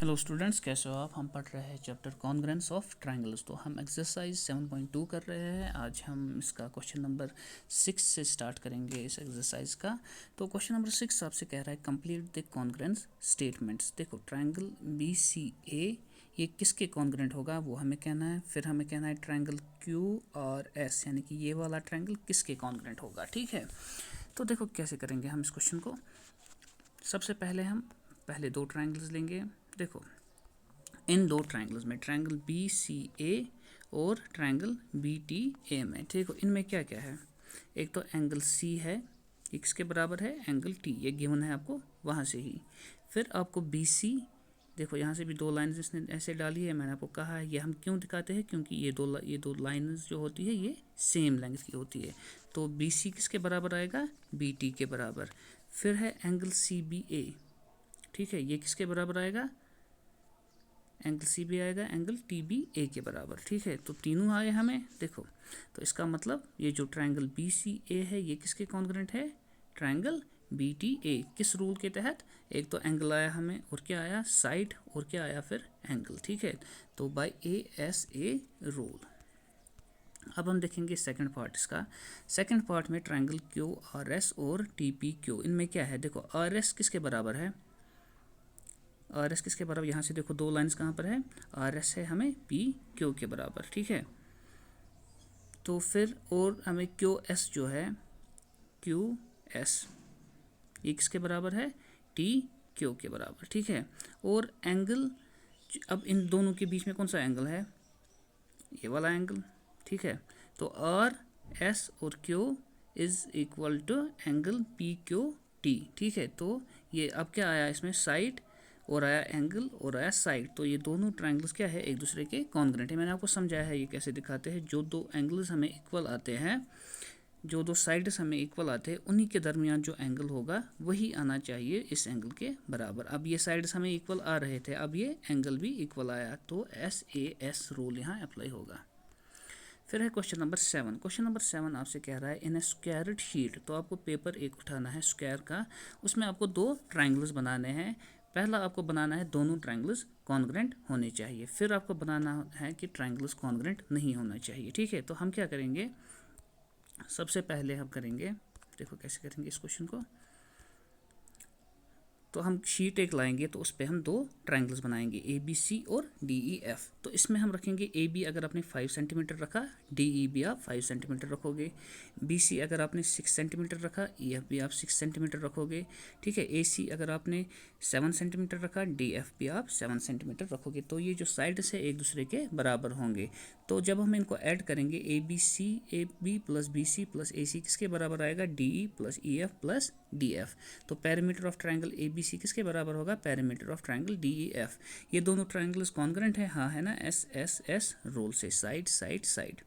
Hello students, कैसे हो आप। हम पढ़ रहे हैं चैप्टर कॉन्ग्रेंस ऑफ ट्रायंगल्स। तो हम एक्सरसाइज 7.2 कर रहे हैं। आज हम इसका क्वेश्चन नंबर 6 से स्टार्ट करेंगे इस एक्सरसाइज का। तो क्वेश्चन नंबर 6 आपसे कह रहा है कंप्लीट द कॉन्ग्रेंस स्टेटमेंट्स। देखो, ट्रायंगल BCA ये किसके कॉन्ग्रेंट होगा वो हमें कहना है। फिर हमें कहना है ट्रायंगल QRS यानी कि ये वाला ट्रायंगल किसके कॉन्ग्रेंट होगा। ठीक है, तो देखो कैसे करेंगे हम इस क्वेश्चन को। सबसे पहले हम पहले दो ट्रायंगल्स लेंगे। देखो, इन दो ट्रायंगल्स में ट्रायंगल BCA और ट्रायंगल BTA में, ठीक है, इनमें क्या क्या है। एक तो एंगल C है, ये किसके बराबर है, एंगल T, ये गिवन है आपको वहाँ से ही। फिर आपको BC, देखो यहाँ से भी दो लाइन्स इसने ऐसे डाली है। मैंने आपको कहा है ये हम क्यों दिखाते हैं, क्योंकि ये दो लाइन्स जो होती है ये सेम लेंथ की होती है। तो BC किसके बराबर आएगा, BT के बराबर। फिर है एंगल CBA, ठीक है, ये किसके बराबर आएगा, एंगल CB आएगा एंगल TBA के बराबर। ठीक है, तो तीनों आए हमें। देखो, तो इसका मतलब ये जो ट्रायंगल BCA है ये किसके कॉन्ग्रेंट है, ट्रायंगल BTA। किस रूल के तहत, एक तो एंगल आया हमें और क्या आया, साइड, और क्या आया फिर एंगल। ठीक है, तो बाय ASA रूल। अब हम देखेंगे सेकंड पार्ट इसका। सेकंड पार्ट में ट्रायंगल QRS और TPQ, इनमें क्या है। देखो, RS किसके बराबर है, RS किसके बराबर, यहाँ से देखो दो लाइंस कहाँ पर है, RS है हमें PQ के बराबर। ठीक है, तो फिर और हमें QS जो है, QS ये किसके बराबर है, TQ के बराबर। ठीक है, और एंगल, अब इन दोनों के बीच में कौन सा एंगल है, ये वाला एंगल। ठीक है, तो RS और Q is equal to angle PQT। ठीक है, तो ये अब क्या आया इसमें, साइड और आया एंगल और आया साइड। तो ये दोनों ट्रायंगल्स क्या है, एक दूसरे के कॉन्ग्रेंट है। मैंने आपको समझाया है ये कैसे दिखाते हैं। जो दो एंगल्स हमें इक्वल आते हैं, जो दो साइड्स हमें इक्वल आते हैं, उन्हीं के दरमियान जो एंगल होगा वही आना चाहिए इस एंगल के बराबर। अब ये साइड्स हमें इक्वल आ रहे थे, अब ये एंगल भी इक्वल आया, तो SAS रूल यहाँ अप्लाई होगा। फिर है क्वेश्चन नंबर 7। क्वेश्चन नंबर 7 आपसे कह रहा है इन ए स्क्वायर्ड शीट। तो आपको पेपर एक उठाना है स्क्वायर का, उसमें आपको दो ट्रायंगल्स बनाने हैं। पहला आपको बनाना है दोनों ट्रायंगल्स कॉन्ग्रेंट होने चाहिए। फिर आपको बनाना है कि ट्रायंगल्स कॉन्ग्रेंट नहीं होना चाहिए। ठीक है, तो हम क्या करेंगे, सबसे पहले हम करेंगे, देखो कैसे करेंगे इस क्वेश्चन को। तो हम शीट एक लाएंगे, तो उस पर हम दो ट्रायंगल्स बनाएंगे, ABC और DEF। तो इसमें हम रखेंगे AB अगर आपने 5 सेंटीमीटर रखा, DE भी आप 5 सेंटीमीटर रखोगे। BC अगर आपने 6 सेंटीमीटर रखा, EF भी आप 6 सेंटीमीटर रखोगे। ठीक है, AC अगर आपने 7 सेंटीमीटर रखा, DF भी आप 7 सेंटीमीटर रखोगे। तो ये जो साइड्स है एक दूसरे के बराबर होंगे। तो जब हम इनको ऐड करेंगे, AB plus BC plus AC किसके बराबर आएगा, DE plus EF plus DF। तो पैरामीटर ऑफ ट्रायंगल ABC किसके बराबर होगा, पैरामीटर ऑफ ट्रायंगल DEF। ये दोनों ट्रायंगल्स कॉन्ग्रेंट है, हाँ है ना, SSS रूल से, साइड साइड साइड।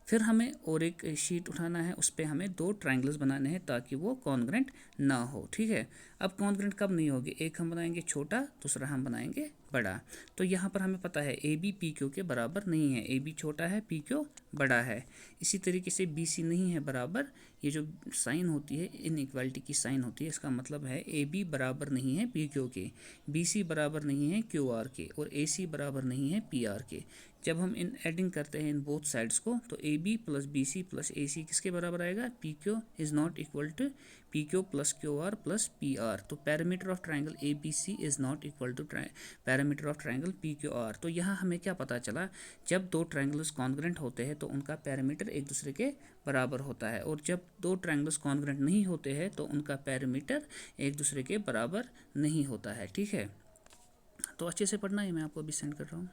फिर हमें और एक शीट उठाना है, उस पर हमें दो ट्रायंगल्स बनाने हैं ताकि वो कॉन्ग्रेंट ना हो। ठीक है, अब कॉन्ग्रेंट कब नहीं होगी, एक हम बनाएंगे छोटा, दूसरा हम बनाएंगे बड़ा। तो यहाँ पर हमें पता है AB PQ के बराबर नहीं है, AB छोटा है, PQ बड़ा है। इसी तरीके से BC नहीं है बराबर, ये जो साइन होती है इनइक्वालिटी की साइन होती है, इसका मतलब है AB बराबर नहीं है PQ के, BC बराबर नहीं है QR के, और AC बराबर नहीं है PR के। जब हम इन एडिंग करते हैं इन बोथ साइड्स को, तो AB plus BC plus AC किसके बराबर आएगा, PQ is not equal to PQ plus QR plus PR। तो parameter of triangle ABC is not equal to parameter of triangle PQR। तो यहाँ हमें क्या पता चला, जब दो ट्रायंगल्स कॉन्ग्रेंट होते हैं तो उनका पैरामीटर एक दूसरे के बराबर होता है, और जब दो ट्रायंगल्स कॉन्ग्रेंट नहीं होते हैं तो उनका पैरामीटर एक दूसरे के बराबर नहीं होता है। ठीक है, तो अच्छे से पढ़ना है, मैं आपको अभी सेंड कर रहा हूँ।